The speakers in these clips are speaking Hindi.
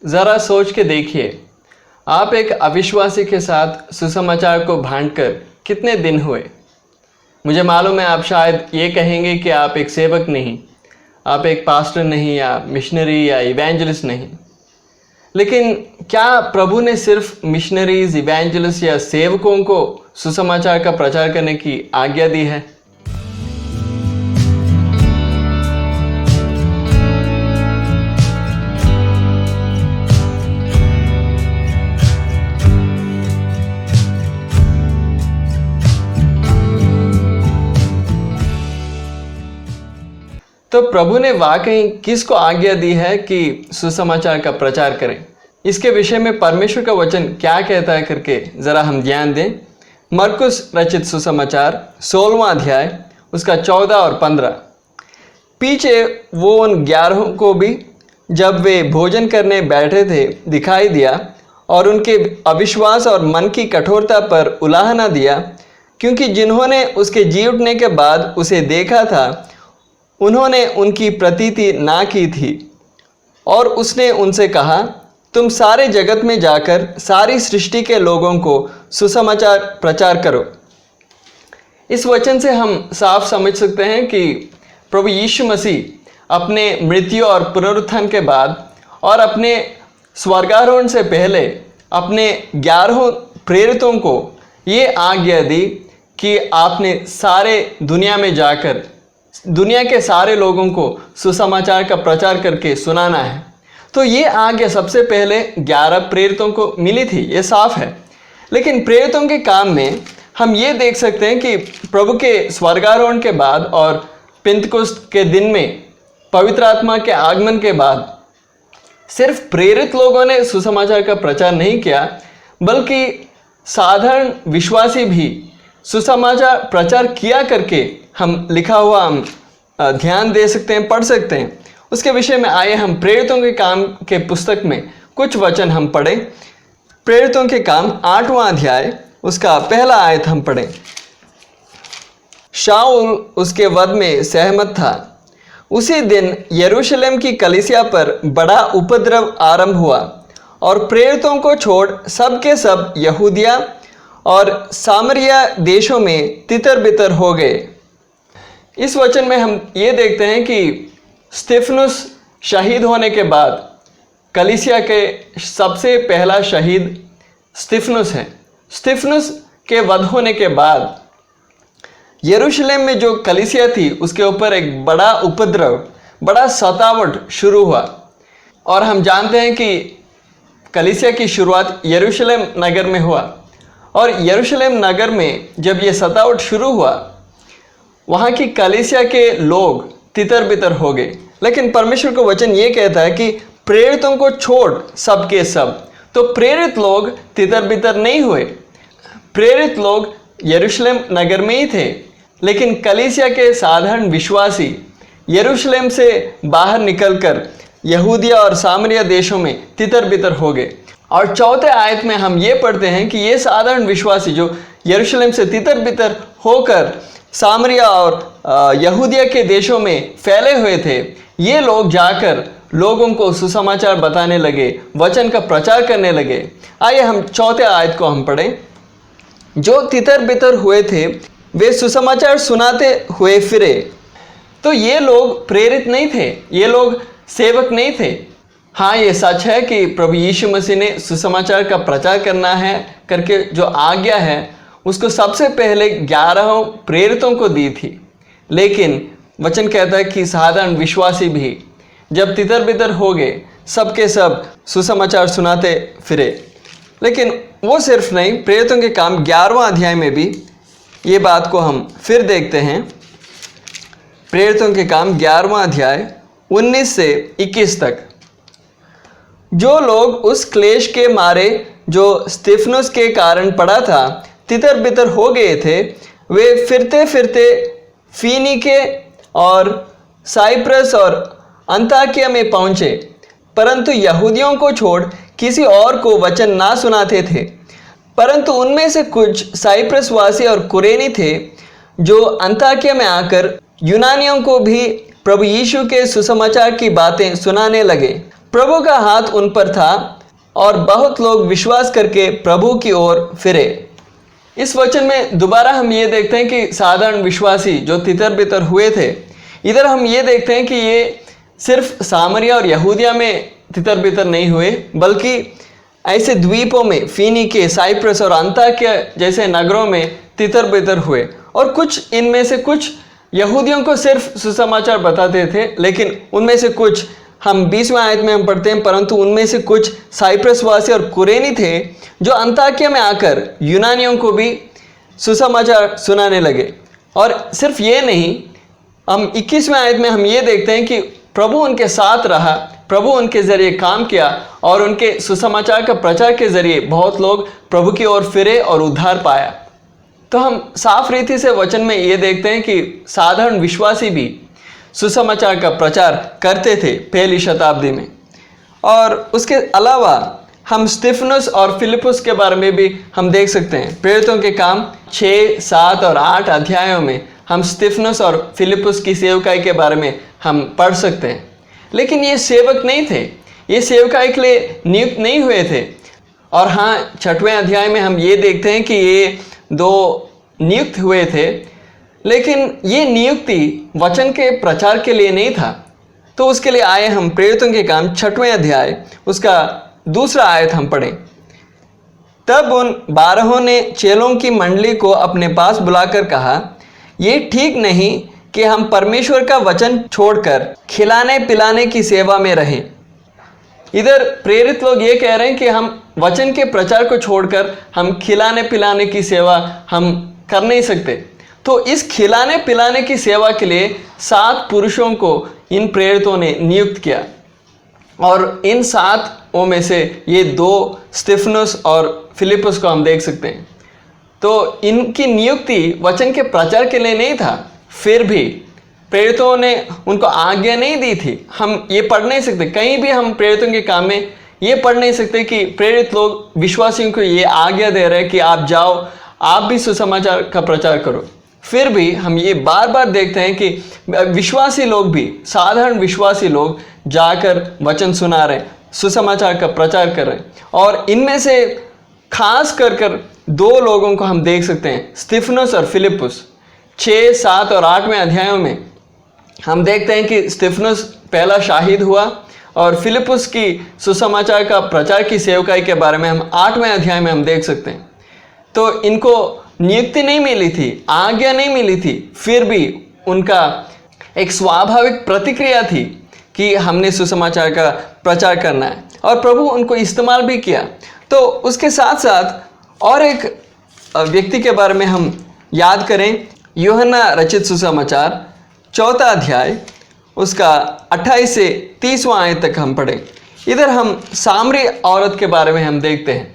ज़रा सोच के देखिए, आप एक अविश्वासी के साथ सुसमाचार को बांटकर कितने दिन हुए। मुझे मालूम है आप शायद ये कहेंगे कि आप एक सेवक नहीं, आप एक पास्टर नहीं, या मिशनरी या इवेंजलिस्ट नहीं। लेकिन क्या प्रभु ने सिर्फ मिशनरीज, इवेंजलिस्ट या सेवकों को सुसमाचार का प्रचार करने की आज्ञा दी है? तो प्रभु ने वाकई किसको आज्ञा दी है कि सुसमाचार का प्रचार करें? इसके विषय में परमेश्वर का वचन क्या कहता है करके ज़रा हम ध्यान दें। मरकुस रचित सुसमाचार 16वां अध्याय उसका 14 और 15। पीछे वो उन 11 को भी जब वे भोजन करने बैठे थे दिखाई दिया और उनके अविश्वास और मन की कठोरता पर उलाहना दिया, क्योंकि जिन्होंने उसके जी उठने के बाद उसे देखा था उन्होंने उनकी प्रतीति ना की थी। और उसने उनसे कहा, तुम सारे जगत में जाकर सारी सृष्टि के लोगों को सुसमाचार प्रचार करो। इस वचन से हम साफ समझ सकते हैं कि प्रभु यीशु मसीह अपने मृत्यु और पुनरुत्थान के बाद और अपने स्वर्गारोहण से पहले अपने 11 प्रेरितों को ये आज्ञा दी कि आपने सारे दुनिया में जाकर दुनिया के सारे लोगों को सुसमाचार का प्रचार करके सुनाना है। तो ये आज्ञा सबसे पहले 11 प्रेरितों को मिली थी, ये साफ है। लेकिन प्रेरितों के काम में हम ये देख सकते हैं कि प्रभु के स्वर्गारोहण के बाद और पिंतकुस्त के दिन में पवित्र आत्मा के आगमन के बाद सिर्फ प्रेरित लोगों ने सुसमाचार का प्रचार नहीं किया, बल्कि साधारण विश्वासी भी सुसमाचार प्रचार किया करके हम लिखा हुआ हम ध्यान दे सकते हैं, पढ़ सकते हैं। उसके विषय में आइए हम प्रेरितों के काम के पुस्तक में कुछ वचन हम पढ़ें। प्रेरितों के काम 8वां अध्याय उसका पहला आयत हम पढ़ें। शाऊल उसके वध में सहमत था। उसी दिन यरूशलेम की कलीसिया पर बड़ा उपद्रव आरंभ हुआ और प्रेरितों को छोड़ सब के सब यहूदिया और सामरिया देशों में तितर बितर हो गए। इस वचन में हम ये देखते हैं कि स्तिफनुस शहीद होने के बाद कलीसिया के सबसे पहला शहीद स्तिफनुस है। स्तिफनुस के वध होने के बाद यरूशलेम में जो कलीसिया थी उसके ऊपर एक बड़ा उपद्रव, बड़ा सतावट शुरू हुआ। और हम जानते हैं कि कलीसिया की शुरुआत यरूशलेम नगर में हुआ और यरूशलेम नगर में जब ये सतावट शुरू हुआ, वहाँ की कलीसिया के लोग तितर बितर हो गए। लेकिन परमेश्वर का वचन ये कहता है कि प्रेरितों को छोड़ सब के सब। तो प्रेरित लोग तितर बितर नहीं हुए। प्रेरित लोग यरूशलेम नगर में ही थे, लेकिन कलीसिया के साधारण विश्वासी यरूशलेम से बाहर निकलकर यहूदिया और सामरिया देशों में तितर बितर हो गए। और चौथे आयत में हम ये पढ़ते हैं कि ये साधारण विश्वासी जो यरूशलेम से तितर बितर होकर सामरिया और यहूदिया के देशों में फैले हुए थे, ये लोग जाकर लोगों को सुसमाचार बताने लगे, वचन का प्रचार करने लगे। आइए हम चौथे आयत को हम पढ़ें। जो तितर बितर हुए थे वे सुसमाचार सुनाते हुए फिरे। तो ये लोग प्रेरित नहीं थे, ये लोग सेवक नहीं थे। हाँ, ये सच है कि प्रभु यीशु मसीह ने सुसमाचार का प्रचार करना है करके जो आज्ञा है उसको सबसे पहले 11 प्रेरितों को दी थी। लेकिन वचन कहता है कि साधारण विश्वासी भी जब तितर बितर हो गए, सबके सब सुसमाचार सुनाते फिरे। लेकिन वो सिर्फ नहीं, प्रेरितों के काम 11वां अध्याय में भी ये बात को हम फिर देखते हैं। प्रेरितों के काम 11वां अध्याय 19 से 21 तक। जो लोग उस क्लेश के मारे जो स्तिफनुस के कारण पड़ा था तितर बितर हो गए थे, वे फिरते फिरते फीनीके और साइप्रस और अंताकिया में पहुँचे, परंतु यहूदियों को छोड़ किसी और को वचन ना सुनाते थे। परंतु उनमें से कुछ साइप्रस वासी और कुरेनी थे जो अंताकिया में आकर यूनानियों को भी प्रभु यीशु के सुसमाचार की बातें सुनाने लगे। प्रभु का हाथ उन पर था और बहुत लोग विश्वास करके प्रभु की ओर फिरे। इस वचन में दोबारा हम ये देखते हैं कि साधारण विश्वासी जो तितर बितर हुए थे, इधर हम ये देखते हैं कि ये सिर्फ सामरिया और यहूदिया में तितर बितर नहीं हुए, बल्कि ऐसे द्वीपों में फीनीके, साइप्रस और अंताकिया जैसे नगरों में तितर बितर हुए। और कुछ इनमें से कुछ यहूदियों को सिर्फ सुसमाचार बताते थे, लेकिन उनमें से कुछ हम 20वें आयत में हम पढ़ते हैं, परंतु उनमें से कुछ साइप्रस वासी और कुरेनी थे जो अंताकिया में आकर यूनानियों को भी सुसमाचार सुनाने लगे। और सिर्फ ये नहीं, हम 21वें आयत में हम ये देखते हैं कि प्रभु उनके साथ रहा, प्रभु उनके ज़रिए काम किया और उनके सुसमाचार का प्रचार के ज़रिए बहुत लोग प्रभु की ओर फिरे और उद्धार पाया। तो हम साफ रीति से वचन में ये देखते हैं कि साधारण विश्वासी भी सुसमाचार का प्रचार करते थे पहली शताब्दी में। और उसके अलावा हम स्तिफनुस और फिलिपुस के बारे में भी हम देख सकते हैं। प्रेरितों के काम 6, 7 और 8 अध्यायों में हम स्तिफनुस और फिलिपुस की सेवकाई के बारे में हम पढ़ सकते हैं। लेकिन ये सेवक नहीं थे, ये सेवकाई के लिए नियुक्त नहीं हुए थे। और हाँ, 6वें अध्याय में हम ये देखते हैं कि ये 2 नियुक्त हुए थे, लेकिन ये नियुक्ति वचन के प्रचार के लिए नहीं था। तो उसके लिए आए हम प्रेरितों के काम 6वें अध्याय उसका 2 आयत हम पढ़ें। तब उन 12 ने चेलों की मंडली को अपने पास बुलाकर कहा, ये ठीक नहीं कि हम परमेश्वर का वचन छोड़कर खिलाने पिलाने की सेवा में रहें। इधर प्रेरित लोग ये कह रहे हैं कि हम वचन के प्रचार को छोड़कर हम खिलाने पिलाने की सेवा हम कर नहीं सकते। तो इस खिलाने पिलाने की सेवा के लिए 7 पुरुषों को इन प्रेरितों ने नियुक्त किया। और इन 7 में से ये 2 स्तिफनुस और फिलिपुस को हम देख सकते हैं। तो इनकी नियुक्ति वचन के प्रचार के लिए नहीं था, फिर भी प्रेरितों ने उनको आज्ञा नहीं दी थी। हम ये पढ़ नहीं सकते, कहीं भी हम प्रेरितों के काम में ये पढ़ नहीं सकते कि प्रेरित लोग विश्वासियों को ये आज्ञा दे रहे हैं कि आप जाओ, आप भी सुसमाचार का प्रचार करो। फिर भी हम ये बार बार देखते हैं कि विश्वासी लोग भी, साधारण विश्वासी लोग जाकर वचन सुना रहे, सुसमाचार का प्रचार कर रहे हैं। और इनमें से खास कर 2 लोगों को हम देख सकते हैं, स्तिफनुस और फिलिपुस। 6, 7 और 8वें अध्यायों में हम देखते हैं कि स्तिफनुस पहला शाहिद हुआ और फिलिपुस की सुसमाचार का प्रचार की सेवकाई के बारे में हम 8वें अध्याय में हम देख सकते हैं। तो इनको नियुक्ति नहीं मिली थी, आज्ञा नहीं मिली थी, फिर भी उनका एक स्वाभाविक प्रतिक्रिया थी कि हमने सुसमाचार का प्रचार करना है, और प्रभु उनको इस्तेमाल भी किया। तो उसके साथ साथ और एक व्यक्ति के बारे में हम याद करें, यूहन्ना रचित सुसमाचार 4 अध्याय उसका 28 से 30वां आयत तक हम पढ़ें। इधर हम सामरी औरत के बारे में हम देखते हैं।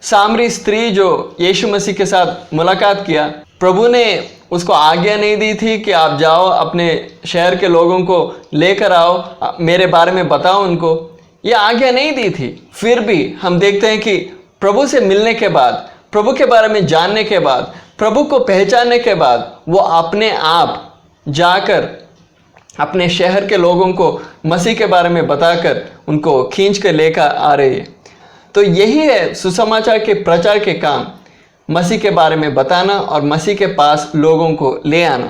सामरी स्त्री जो यीशु मसीह के साथ मुलाकात किया, प्रभु ने उसको आज्ञा नहीं दी थी कि आप जाओ अपने शहर के लोगों को लेकर आओ, मेरे बारे में बताओ उनको, ये आज्ञा नहीं दी थी। फिर भी हम देखते हैं कि प्रभु से मिलने के बाद, प्रभु के बारे में जानने के बाद, प्रभु को पहचानने के बाद वो अपने आप जाकर अपने शहर के लोगों को मसीह के बारे में बताकर उनको खींच कर लेकर आ रही है। तो यही है सुसमाचार के प्रचार के काम, मसीह के बारे में बताना और मसीह के पास लोगों को ले आना।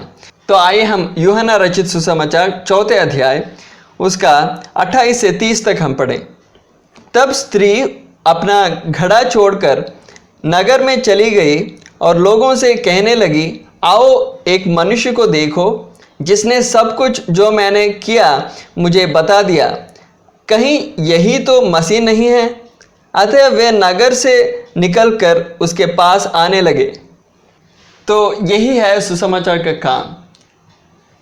तो आइए हम यूहन्ना रचित सुसमाचार 4 अध्याय उसका 28 से 30 तक हम पढ़ें। तब स्त्री अपना घड़ा छोड़कर नगर में चली गई और लोगों से कहने लगी, आओ एक मनुष्य को देखो जिसने सब कुछ जो मैंने किया मुझे बता दिया। कहीं यही तो मसीह नहीं है? अतः वे नगर से निकलकर उसके पास आने लगे। तो यही है सुसमाचार का काम,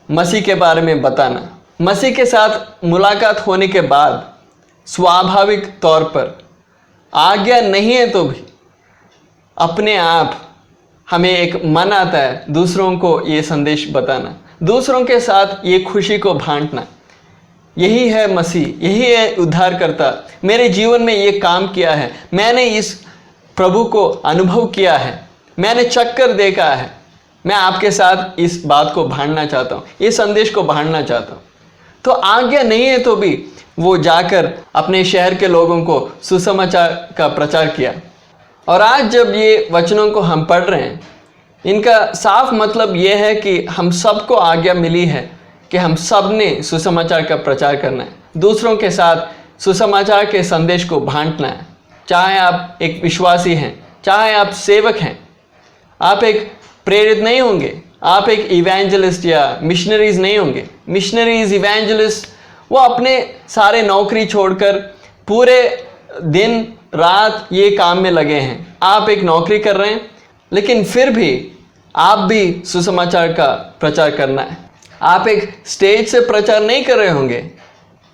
मसीह के बारे में बताना। मसीह के साथ मुलाकात होने के बाद स्वाभाविक तौर पर, आज्ञा नहीं है तो भी, अपने आप हमें एक मन आता है दूसरों को ये संदेश बताना, दूसरों के साथ ये खुशी को बांटना। यही है मसीह, यही है उद्धारकर्ता। मेरे जीवन में ये काम किया है, मैंने इस प्रभु को अनुभव किया है, मैंने चक्कर देखा है। मैं आपके साथ इस बात को बांटना चाहता हूँ, इस संदेश को बांटना चाहता हूँ। तो आज्ञा नहीं है तो भी वो जाकर अपने शहर के लोगों को सुसमाचार का प्रचार किया। और आज जब ये वचनों को हम पढ़ रहे हैं, इनका साफ मतलब ये है कि हम सबको आज्ञा मिली है कि हम सब ने सुसमाचार का प्रचार करना है, दूसरों के साथ सुसमाचार के संदेश को बांटना है। चाहे आप एक विश्वासी हैं, चाहे आप सेवक हैं, आप एक प्रेरित नहीं होंगे, आप एक इवेंजलिस्ट या मिशनरीज नहीं होंगे। मिशनरीज, इवेंजलिस्ट वो अपने सारे नौकरी छोड़कर पूरे दिन रात ये काम में लगे हैं। आप एक नौकरी कर रहे हैं, लेकिन फिर भी आप भी सुसमाचार का प्रचार करना है। आप एक स्टेज से प्रचार नहीं कर रहे होंगे,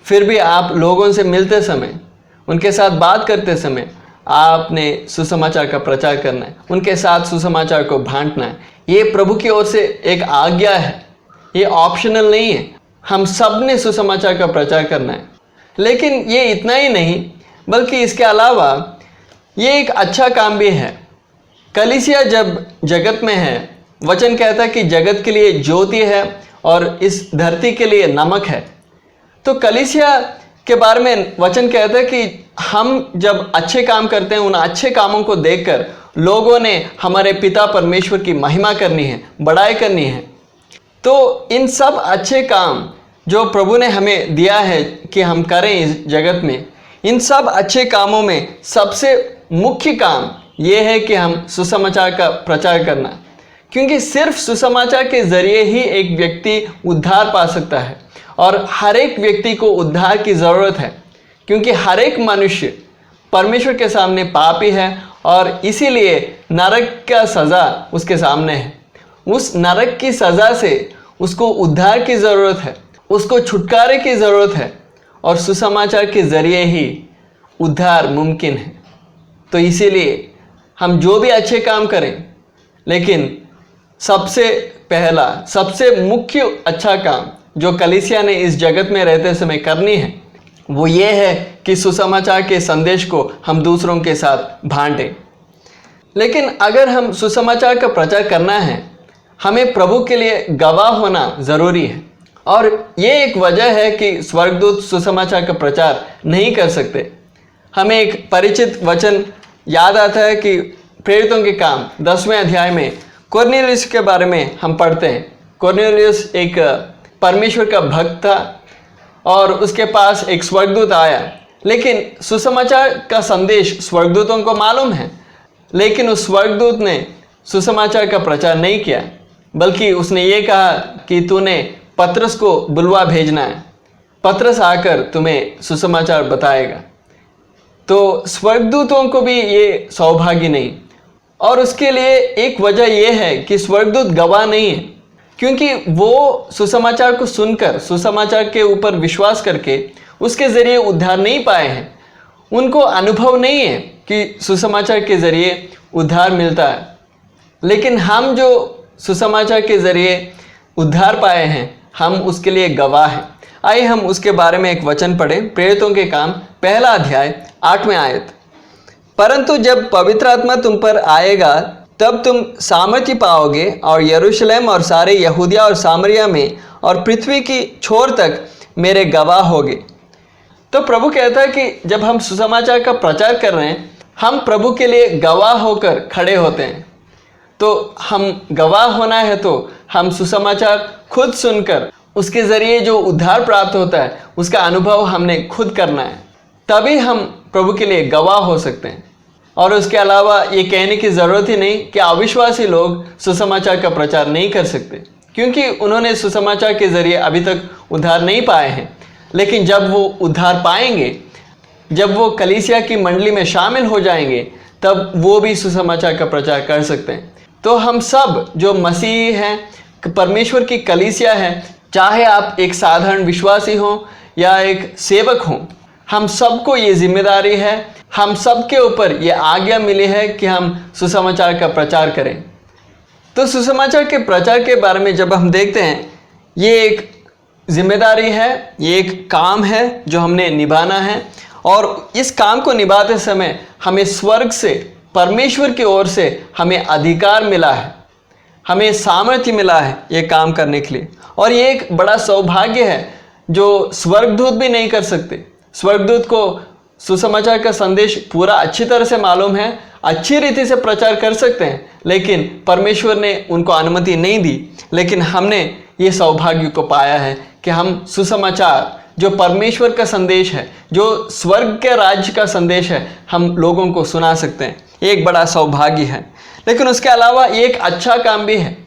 फिर भी आप लोगों से मिलते समय, उनके साथ बात करते समय आपने सुसमाचार का प्रचार करना है, उनके साथ सुसमाचार को बांटना है। ये प्रभु की ओर से एक आज्ञा है, ये ऑप्शनल नहीं है। हम सब ने सुसमाचार का प्रचार करना है। लेकिन ये इतना ही नहीं, बल्कि इसके अलावा ये एक अच्छा काम भी है। कलीसिया जब जगत में है, वचन कहता है कि जगत के लिए ज्योति है और इस धरती के लिए नमक है। तो कलीसिया के बारे में वचन कहता है कि हम जब अच्छे काम करते हैं, उन अच्छे कामों को देखकर लोगों ने हमारे पिता परमेश्वर की महिमा करनी है, बड़ाई करनी है। तो इन सब अच्छे काम जो प्रभु ने हमें दिया है कि हम करें इस जगत में, इन सब अच्छे कामों में सबसे मुख्य काम ये है कि हम सुसमाचार का प्रचार करना। क्योंकि सिर्फ सुसमाचार के जरिए ही एक व्यक्ति उद्धार पा सकता है, और हर एक व्यक्ति को उद्धार की ज़रूरत है। क्योंकि हर एक मनुष्य परमेश्वर के सामने पापी है, और इसीलिए नरक का सज़ा उसके सामने है। उस नरक की सज़ा से उसको उद्धार की ज़रूरत है, उसको छुटकारे की ज़रूरत है, और सुसमाचार के ज़रिए ही उद्धार मुमकिन है। तो इसीलिए हम जो भी अच्छे काम करें, लेकिन सबसे पहला, सबसे मुख्य अच्छा काम जो कलीसिया ने इस जगत में रहते समय करनी है, वो ये है कि सुसमाचार के संदेश को हम दूसरों के साथ बांटें। लेकिन अगर हम सुसमाचार का प्रचार करना है, हमें प्रभु के लिए गवाह होना ज़रूरी है। और ये एक वजह है कि स्वर्गदूत सुसमाचार का प्रचार नहीं कर सकते। हमें एक परिचित वचन याद आता है कि प्रेरितों के काम 10वें अध्याय में कुरनेलियुस के बारे में हम पढ़ते हैं। कुरनेलियुस एक परमेश्वर का भक्त था, और उसके पास एक स्वर्गदूत आया। लेकिन सुसमाचार का संदेश स्वर्गदूतों को मालूम है, लेकिन उस स्वर्गदूत ने सुसमाचार का प्रचार नहीं किया, बल्कि उसने ये कहा कि तूने पतरस को बुलवा भेजना है, पतरस आकर तुम्हें सुसमाचार बताएगा। तो स्वर्गदूतों को भी ये सौभाग्य नहीं, और उसके लिए एक वजह यह है कि स्वर्गदूत गवाह नहीं है। क्योंकि वो सुसमाचार को सुनकर, सुसमाचार के ऊपर विश्वास करके उसके ज़रिए उद्धार नहीं पाए हैं। उनको अनुभव नहीं है कि सुसमाचार के ज़रिए उद्धार मिलता है। लेकिन हम जो सुसमाचार के ज़रिए उद्धार पाए हैं, हम उसके लिए गवाह हैं। आइए हम उसके बारे में एक वचन पढ़ें। प्रेरितों के काम 1 अध्याय 8वें आयत। परंतु जब पवित्र आत्मा तुम पर आएगा, तब तुम सामर्थ्य पाओगे, और यरूशलेम और सारे यहूदिया और सामरिया में और पृथ्वी की छोर तक मेरे गवाह होगे। तो प्रभु कहता है कि जब हम सुसमाचार का प्रचार कर रहे हैं, हम प्रभु के लिए गवाह होकर खड़े होते हैं। तो हम गवाह होना है तो हम सुसमाचार खुद सुनकर उसके ज़रिए जो उद्धार प्राप्त होता है, उसका अनुभव हमने खुद करना है, तभी हम प्रभु के लिए गवाह हो सकते हैं। और उसके अलावा ये कहने की ज़रूरत ही नहीं कि अविश्वासी लोग सुसमाचार का प्रचार नहीं कर सकते, क्योंकि उन्होंने सुसमाचार के ज़रिए अभी तक उद्धार नहीं पाए हैं। लेकिन जब वो उद्धार पाएंगे, जब वो कलीसिया की मंडली में शामिल हो जाएंगे, तब वो भी सुसमाचार का प्रचार कर सकते हैं। तो हम सब जो मसीही हैं, परमेश्वर की कलीसिया है, चाहे आप एक साधारण विश्वासी हों या एक सेवक हों, हम सबको ये जिम्मेदारी है, हम सबके ऊपर ये आज्ञा मिली है कि हम सुसमाचार का प्रचार करें। तो सुसमाचार के प्रचार के बारे में जब हम देखते हैं, ये एक जिम्मेदारी है, ये एक काम है जो हमने निभाना है। और इस काम को निभाते समय हमें स्वर्ग से, परमेश्वर की ओर से हमें अधिकार मिला है, हमें सामर्थ्य मिला है ये काम करने के लिए। और ये एक बड़ा सौभाग्य है जो स्वर्गदूत भी नहीं कर सकते। स्वर्गदूत को सुसमाचार का संदेश पूरा अच्छी तरह से मालूम है, अच्छी रीति से प्रचार कर सकते हैं, लेकिन परमेश्वर ने उनको अनुमति नहीं दी। लेकिन हमने ये सौभाग्य को पाया है कि हम सुसमाचार, जो परमेश्वर का संदेश है, जो स्वर्ग के राज्य का संदेश है, हम लोगों को सुना सकते हैं। एक बड़ा सौभाग्य है। लेकिन उसके अलावा एक अच्छा काम भी है।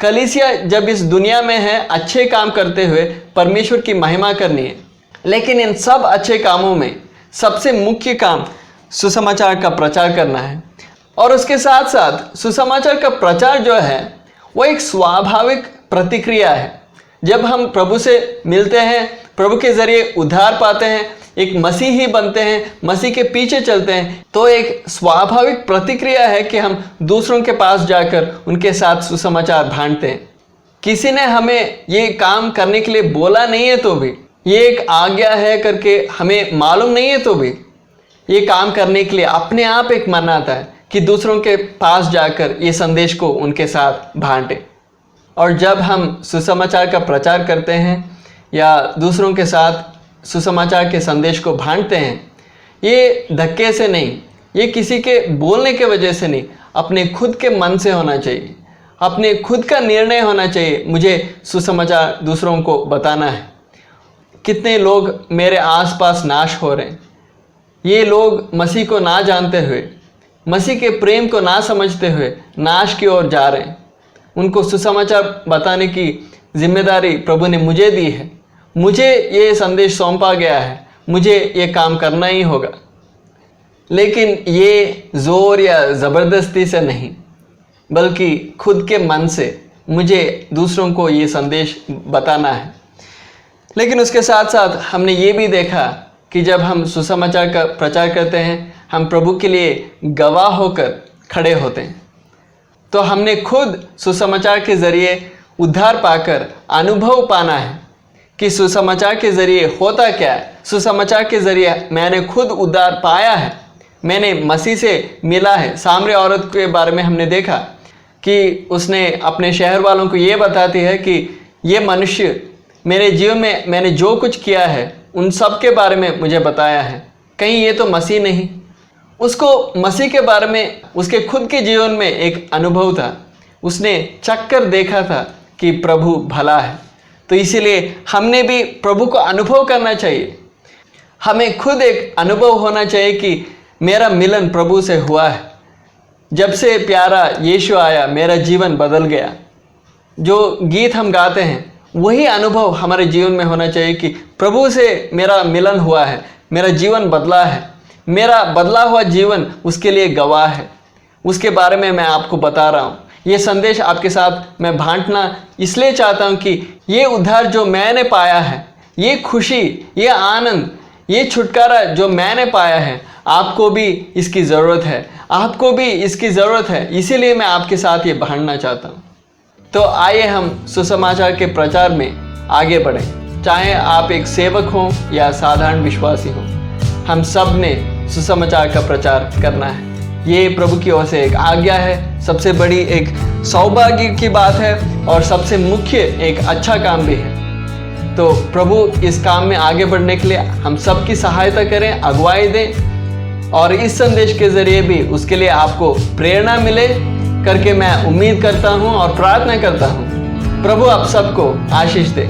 कलीसिया जब इस दुनिया में है, अच्छे काम करते हुए परमेश्वर की महिमा करनी है। लेकिन इन सब अच्छे कामों में सबसे मुख्य काम सुसमाचार का प्रचार करना है। और उसके साथ साथ सुसमाचार का प्रचार जो है वो एक स्वाभाविक प्रतिक्रिया है। जब हम प्रभु से मिलते हैं, प्रभु के जरिए उद्धार पाते हैं, एक मसीही बनते हैं, मसीह के पीछे चलते हैं, तो एक स्वाभाविक प्रतिक्रिया है कि हम दूसरों के पास जाकर उनके साथ सुसमाचार बांटते हैं। किसी ने हमें ये काम करने के लिए बोला नहीं है तो भी, ये एक आज्ञा है करके हमें मालूम नहीं है तो भी, ये काम करने के लिए अपने आप एक मन आता है कि दूसरों के पास जाकर ये संदेश को उनके साथ बांटें। और जब हम सुसमाचार का प्रचार करते हैं या दूसरों के साथ सुसमाचार के संदेश को बांटते हैं, ये धक्के से नहीं, ये किसी के बोलने के वजह से नहीं, अपने खुद के मन से होना चाहिए, अपने खुद का निर्णय होना चाहिए। मुझे सुसमाचार दूसरों को बताना है। कितने लोग मेरे आसपास नाश हो रहे हैं, ये लोग मसीह को ना जानते हुए, मसीह के प्रेम को ना समझते हुए नाश की ओर जा रहे हैं। उनको सुसमाचार बताने की जिम्मेदारी प्रभु ने मुझे दी है। मुझे ये संदेश सौंपा गया है, मुझे ये काम करना ही होगा। लेकिन ये ज़ोर या ज़बरदस्ती से नहीं, बल्कि खुद के मन से मुझे दूसरों को ये संदेश बताना है। लेकिन उसके साथ साथ हमने ये भी देखा कि जब हम सुसमाचार का प्रचार करते हैं, हम प्रभु के लिए गवाह होकर खड़े होते हैं। तो हमने खुद सुसमाचार के ज़रिए उद्धार पाकर अनुभव पाना है कि सुसमाचार के ज़रिए होता क्या है। सुसमाचार के ज़रिए मैंने खुद उद्धार पाया है, मैंने मसीह से मिला है। सामरी औरत के बारे में हमने देखा कि उसने अपने शहर वालों को ये बताती है कि ये मनुष्य मेरे जीवन में मैंने जो कुछ किया है उन सब के बारे में मुझे बताया है, कहीं ये तो मसीह नहीं। उसको मसीह के बारे में उसके खुद के जीवन में एक अनुभव था, उसने चक्कर देखा था कि प्रभु भला है। तो इसीलिए हमने भी प्रभु को अनुभव करना चाहिए। हमें खुद एक अनुभव होना चाहिए कि मेरा मिलन प्रभु से हुआ है। जब से प्यारा यीशु आया, मेरा जीवन बदल गया। जो गीत हम गाते हैं, वही अनुभव हमारे जीवन में होना चाहिए कि प्रभु से मेरा मिलन हुआ है, मेरा जीवन बदला है, मेरा बदला हुआ जीवन उसके लिए गवाह है। उसके बारे में मैं आपको बता रहा हूँ। ये संदेश आपके साथ मैं बांटना इसलिए चाहता हूँ कि ये उद्धार जो मैंने पाया है, ये खुशी, ये आनंद, ये छुटकारा जो मैंने पाया है, आपको भी इसकी ज़रूरत है, आपको भी इसकी ज़रूरत है। इसीलिए मैं आपके साथ ये बांटना चाहता हूँ। तो आइए हम सुसमाचार के प्रचार में आगे बढ़ें। चाहे आप एक सेवक हों या साधारण विश्वासी हों, हम सब ने सुसमाचार का प्रचार करना है। ये प्रभु की ओर से एक आज्ञा है, सबसे बड़ी एक सौभाग्य की बात है और सबसे मुख्य एक अच्छा काम भी है। तो प्रभु इस काम में आगे बढ़ने के लिए हम सब की सहायता करें, अगुवाई दें और इस संदेश के ज़रिए भी उसके लिए आपको प्रेरणा मिले करके मैं उम्मीद करता हूँ और प्रार्थना करता हूँ। प्रभु आप सबको आशीष दे।